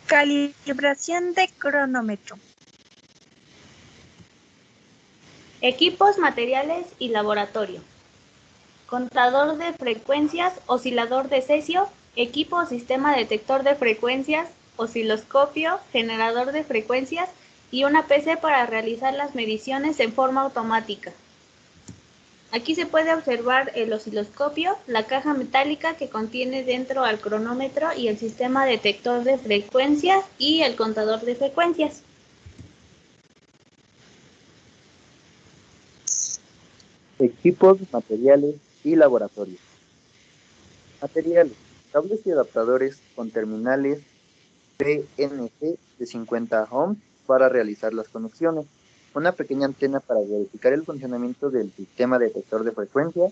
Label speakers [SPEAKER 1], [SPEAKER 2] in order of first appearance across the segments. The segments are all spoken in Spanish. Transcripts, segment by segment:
[SPEAKER 1] Calibración de cronómetro.
[SPEAKER 2] Equipos, materiales y laboratorio. Contador de frecuencias, oscilador de cesio, equipo o sistema detector de frecuencias, osciloscopio, generador de frecuencias y una PC para realizar las mediciones en forma automática. Aquí se puede observar el osciloscopio, la caja metálica que contiene dentro al cronómetro y el sistema detector de frecuencias y el contador de frecuencias.
[SPEAKER 3] Equipos, materiales y laboratorio. Materiales: cables y adaptadores con terminales PNC de 50 ohms para realizar las conexiones, una pequeña antena para verificar el funcionamiento del sistema detector de frecuencia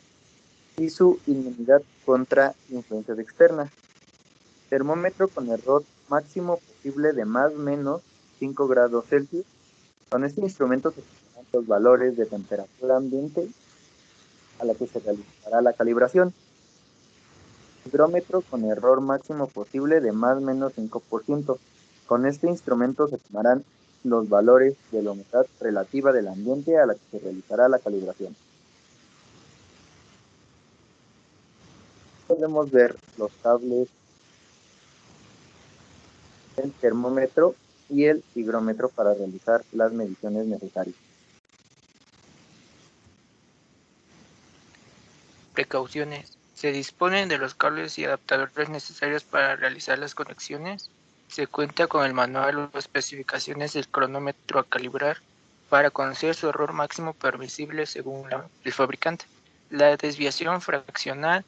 [SPEAKER 3] y su inmunidad contra influencias externas. Termómetro con error máximo posible de más o menos 5 grados Celsius. Con este instrumento se tomarán los valores de temperatura ambiente a la que se realizará la calibración. Higrómetro con error máximo posible de más o menos 5%. Con este instrumento se tomarán los valores de la humedad relativa del ambiente a la que se realizará la calibración. Podemos ver los cables, el termómetro y el higrómetro para realizar las mediciones necesarias.
[SPEAKER 4] Precauciones. Se disponen de los cables y adaptadores necesarios para realizar las conexiones. Se cuenta con el manual o especificaciones del cronómetro a calibrar para conocer su error máximo permisible según el fabricante. La desviación fraccional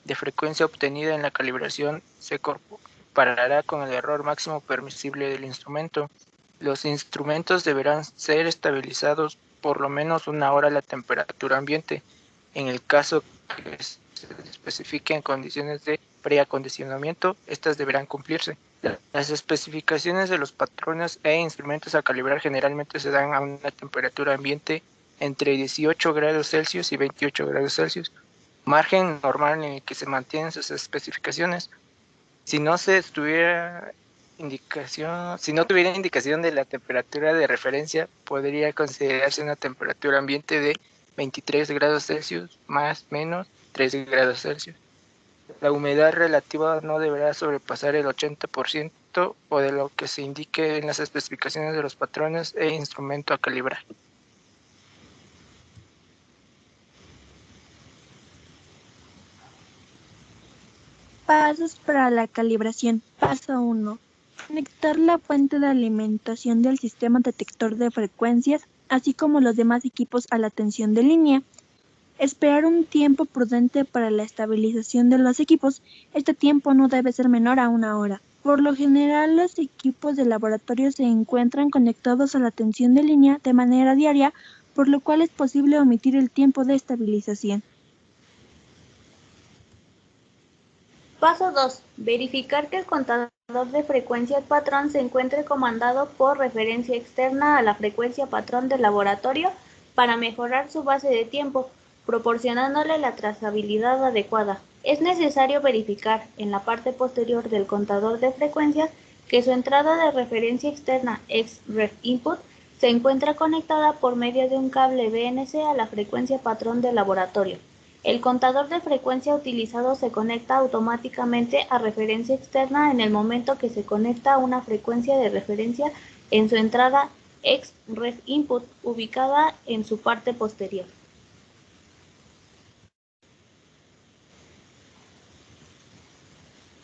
[SPEAKER 4] de frecuencia obtenida en la calibración se comparará con el error máximo permisible del instrumento. Los instrumentos deberán ser estabilizados por lo menos 1 hora a la temperatura ambiente. En el caso que se especifiquen condiciones de preacondicionamiento, estas deberán cumplirse. Las especificaciones de los patrones e instrumentos a calibrar generalmente se dan a una temperatura ambiente entre 18 grados Celsius y 28 grados Celsius, margen normal en el que se mantienen sus especificaciones. Si no tuviera indicación de la temperatura de referencia, podría considerarse una temperatura ambiente de 23 grados Celsius más menos 3 grados Celsius. La humedad relativa no deberá sobrepasar el 80% o de lo que se indique en las especificaciones de los patrones e instrumento a calibrar.
[SPEAKER 1] Pasos para la calibración. Paso 1. Conectar la fuente de alimentación del sistema detector de frecuencias, así como los demás equipos a la tensión de línea. Esperar un tiempo prudente para la estabilización de los equipos. Este tiempo no debe ser menor a 1 hora. Por lo general, los equipos de laboratorio se encuentran conectados a la tensión de línea de manera diaria, por lo cual es posible omitir el tiempo de estabilización.
[SPEAKER 2] Paso 2. Verificar que el contador de frecuencias patrón se encuentre comandado por referencia externa a la frecuencia patrón del laboratorio para mejorar su base de tiempo, proporcionándole la trazabilidad adecuada. Es necesario verificar en la parte posterior del contador de frecuencias que su entrada de referencia externa XREF Input se encuentra conectada por medio de un cable BNC a la frecuencia patrón del laboratorio. El contador de frecuencia utilizado se conecta automáticamente a referencia externa en el momento que se conecta a una frecuencia de referencia en su entrada XREF Input, ubicada en su parte posterior.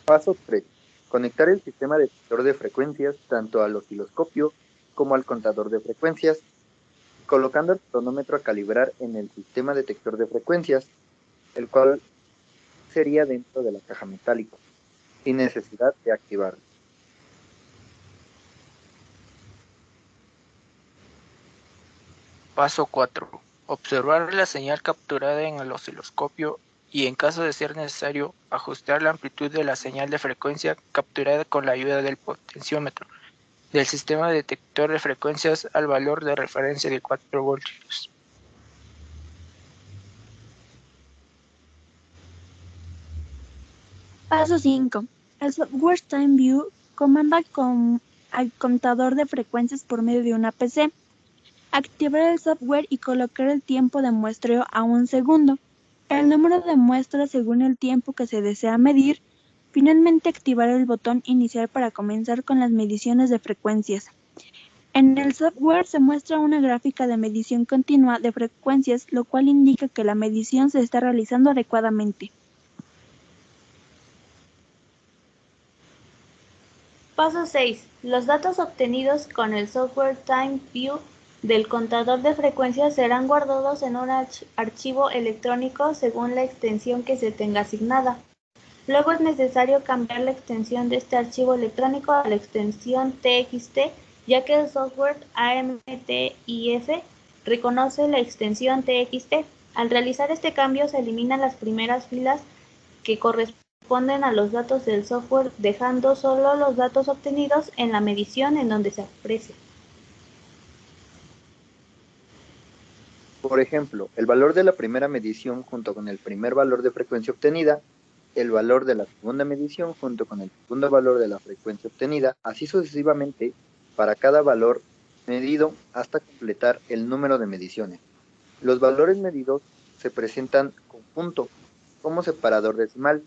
[SPEAKER 3] Paso 3. Conectar el sistema detector de frecuencias tanto al osciloscopio como al contador de frecuencias, colocando el cronómetro a calibrar en el sistema detector de frecuencias, el cual sería dentro de la caja metálica, sin necesidad de activarlo.
[SPEAKER 4] Paso 4. Observar la señal capturada en el osciloscopio y, en caso de ser necesario, ajustar la amplitud de la señal de frecuencia capturada con la ayuda del potenciómetro del sistema detector de frecuencias al valor de referencia de 4 voltios.
[SPEAKER 1] Paso 5. El software TimeView comanda al contador de frecuencias por medio de una PC, activar el software y colocar el tiempo de muestreo a 1 segundo, el número de muestras según el tiempo que se desea medir, finalmente activar el botón iniciar para comenzar con las mediciones de frecuencias. En el software se muestra una gráfica de medición continua de frecuencias, lo cual indica que la medición se está realizando adecuadamente.
[SPEAKER 2] Paso 6. Los datos obtenidos con el software TimeView del contador de frecuencias serán guardados en un archivo electrónico según la extensión que se tenga asignada. Luego es necesario cambiar la extensión de este archivo electrónico a la extensión TXT, ya que el software AMTIF reconoce la extensión TXT. Al realizar este cambio se eliminan las primeras filas que corresponden a los datos del software, dejando solo los datos obtenidos en la medición en donde se aprecia.
[SPEAKER 3] Por ejemplo, el valor de la primera medición junto con el primer valor de frecuencia obtenida, el valor de la segunda medición junto con el segundo valor de la frecuencia obtenida, así sucesivamente para cada valor medido hasta completar el número de mediciones. Los valores medidos se presentan con punto como separador decimal,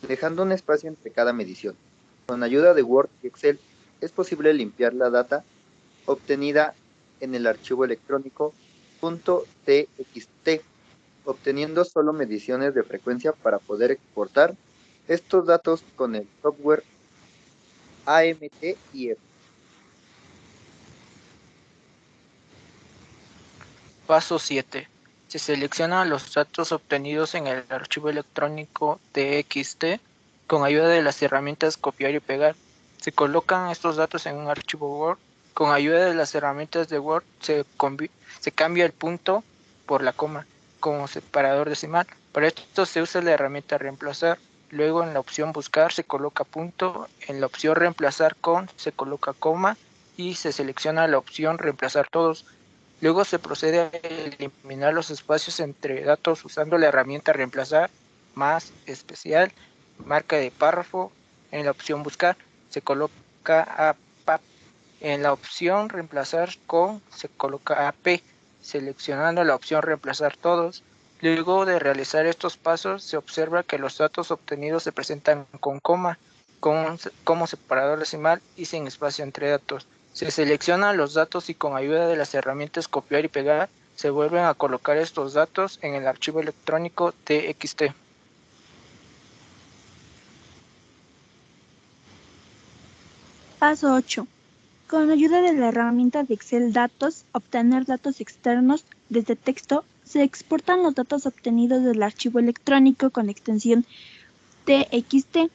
[SPEAKER 3] dejando un espacio entre cada medición. Con ayuda de Word y Excel es posible limpiar la data obtenida en el archivo electrónico .txt, obteniendo solo mediciones de frecuencia para poder exportar estos datos con el software AMTIF.
[SPEAKER 4] Paso 7. Se seleccionan los datos obtenidos en el archivo electrónico TXT con ayuda de las herramientas copiar y pegar. Se colocan estos datos en un archivo Word. Con ayuda de las herramientas de Word se cambia el punto por la coma como separador decimal. Para esto se usa la herramienta reemplazar. Luego en la opción buscar se coloca punto, en la opción reemplazar con se coloca coma y se selecciona la opción reemplazar todos. Luego se procede a eliminar los espacios entre datos usando la herramienta reemplazar, más especial, marca de párrafo. En la opción buscar se coloca APAP. En la opción reemplazar con se coloca AP, seleccionando la opción reemplazar todos. Luego de realizar estos pasos se observa que los datos obtenidos se presentan con coma, como separador decimal y sin espacio entre datos. Se seleccionan los datos y con ayuda de las herramientas copiar y pegar se vuelven a colocar estos datos en el archivo electrónico TXT.
[SPEAKER 1] Paso 8. Con ayuda de la herramienta de Excel Datos, obtener datos externos desde texto, se exportan los datos obtenidos del archivo electrónico con extensión TXT.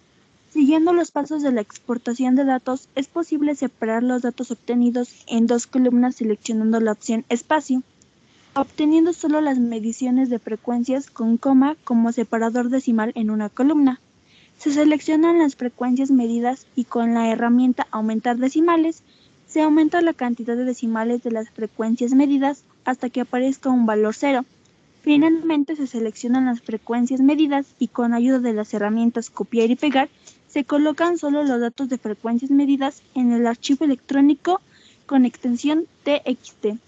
[SPEAKER 1] Siguiendo los pasos de la exportación de datos, es posible separar los datos obtenidos en 2 columnas seleccionando la opción espacio, obteniendo solo las mediciones de frecuencias con coma como separador decimal en una columna. Se seleccionan las frecuencias medidas y con la herramienta aumentar decimales, se aumenta la cantidad de decimales de las frecuencias medidas hasta que aparezca un valor 0. Finalmente se seleccionan las frecuencias medidas y con ayuda de las herramientas copiar y pegar, se colocan solo los datos de frecuencias medidas en el archivo electrónico con extensión TXT.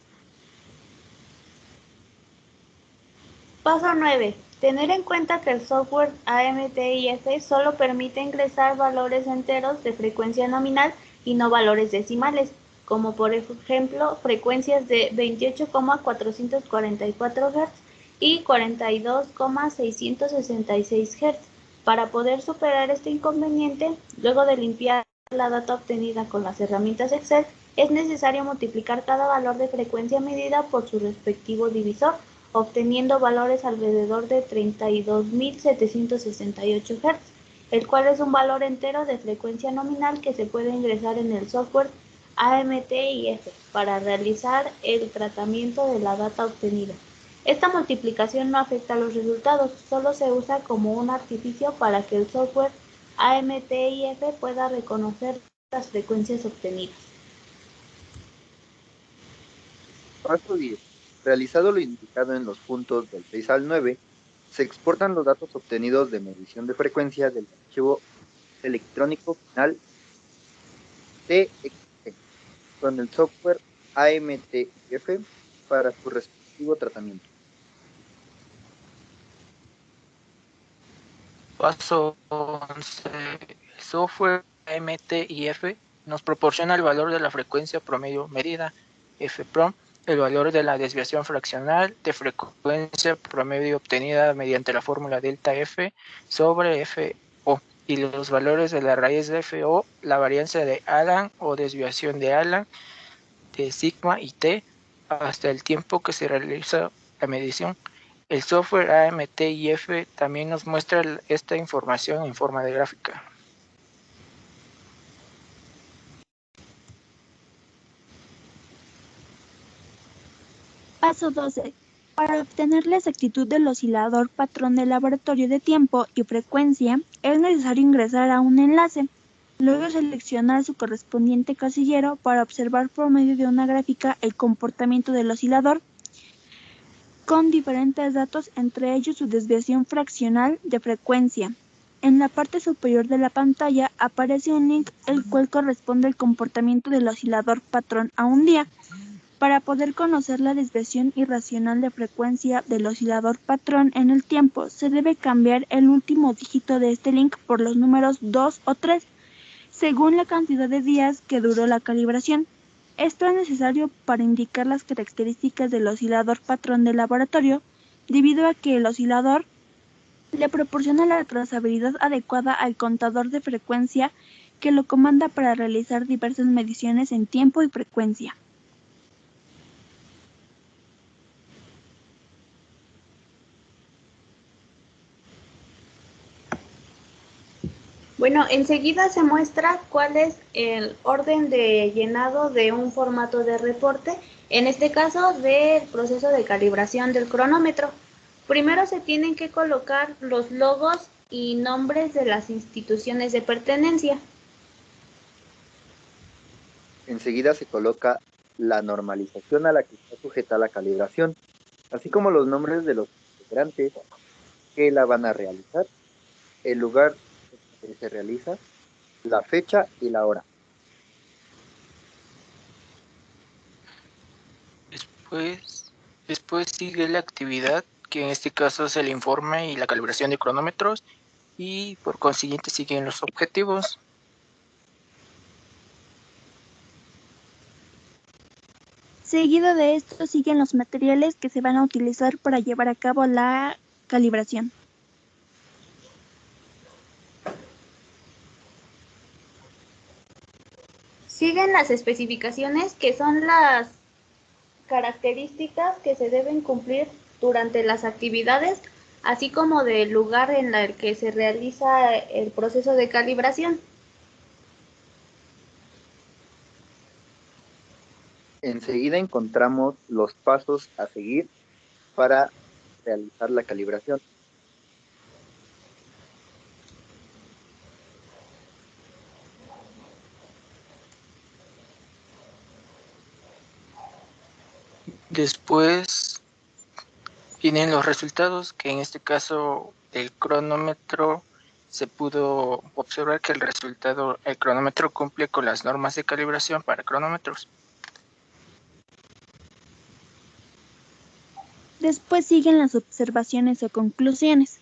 [SPEAKER 2] Paso 9. Tener en cuenta que el software AMTIF solo permite ingresar valores enteros de frecuencia nominal y no valores decimales, como por ejemplo frecuencias de 28,444 Hz y 42,666 Hz. Para poder superar este inconveniente, luego de limpiar la data obtenida con las herramientas Excel, es necesario multiplicar cada valor de frecuencia medida por su respectivo divisor, obteniendo valores alrededor de 32.768 Hz, el cual es un valor entero de frecuencia nominal que se puede ingresar en el software AMTIF para realizar el tratamiento de la data obtenida. Esta multiplicación no afecta a los resultados, solo se usa como un artificio para que el software AMTIF pueda reconocer las frecuencias obtenidas.
[SPEAKER 3] Paso 10. Realizado lo indicado en los puntos del 6 al 9, se exportan los datos obtenidos de medición de frecuencia del archivo electrónico final TXT con el software AMTF para su respectivo tratamiento.
[SPEAKER 4] Paso 11. El software AMTIF nos proporciona el valor de la frecuencia promedio medida, FPROM, el valor de la desviación fraccional de frecuencia promedio obtenida mediante la fórmula delta F sobre FO, y los valores de la raíz de FO, la varianza de Allan o desviación de Allan, de sigma y t, hasta el tiempo que se realiza la medición. El software AMTIF también nos muestra esta información en forma de gráfica.
[SPEAKER 1] Paso 12. Para obtener la exactitud del oscilador patrón del laboratorio de tiempo y frecuencia, es necesario ingresar a un enlace, luego seleccionar su correspondiente casillero para observar por medio de una gráfica el comportamiento del oscilador con diferentes datos, entre ellos su desviación fraccional de frecuencia. En la parte superior de la pantalla aparece un link el cual corresponde al comportamiento del oscilador patrón a un día. Para poder conocer la desviación irracional de frecuencia del oscilador patrón en el tiempo, se debe cambiar el último dígito de este link por los números 2 o 3, según la cantidad de días que duró la calibración. Esto es necesario para indicar las características del oscilador patrón del laboratorio, debido a que el oscilador le proporciona la trazabilidad adecuada al contador de frecuencia que lo comanda para realizar diversas mediciones en tiempo y frecuencia.
[SPEAKER 2] Bueno, enseguida se muestra cuál es el orden de llenado de un formato de reporte, en este caso del proceso de calibración del cronómetro. Primero se tienen que colocar los logos y nombres de las instituciones de pertenencia.
[SPEAKER 3] Enseguida se coloca la normalización a la que está sujeta la calibración, así como los nombres de los integrantes que la van a realizar, el lugar donde se realiza, la fecha y la hora.
[SPEAKER 4] Después sigue la actividad, que en este caso es el informe y la calibración de cronómetros, y por consiguiente siguen los objetivos.
[SPEAKER 1] Seguido de esto siguen los materiales que se van a utilizar para llevar a cabo la calibración.
[SPEAKER 2] Siguen las especificaciones, que son las características que se deben cumplir durante las actividades, así como del lugar en el que se realiza el proceso de calibración.
[SPEAKER 3] Enseguida encontramos los pasos a seguir para realizar la calibración.
[SPEAKER 4] Después vienen los resultados, que en este caso el cronómetro se pudo observar que el cronómetro cumple con las normas de calibración para cronómetros.
[SPEAKER 1] Después siguen las observaciones o conclusiones.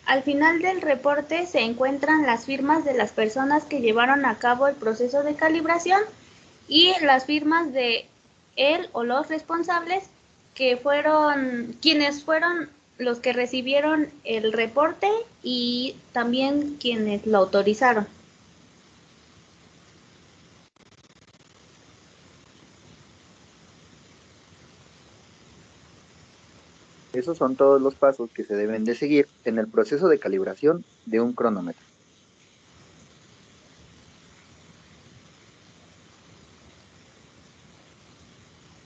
[SPEAKER 2] Al final del reporte se encuentran las firmas de las personas que llevaron a cabo el proceso de calibración y las firmas de él o los responsables, que fueron quienes fueron los que recibieron el reporte y también quienes lo autorizaron.
[SPEAKER 3] Esos son todos los pasos que se deben de seguir en el proceso de calibración de un cronómetro.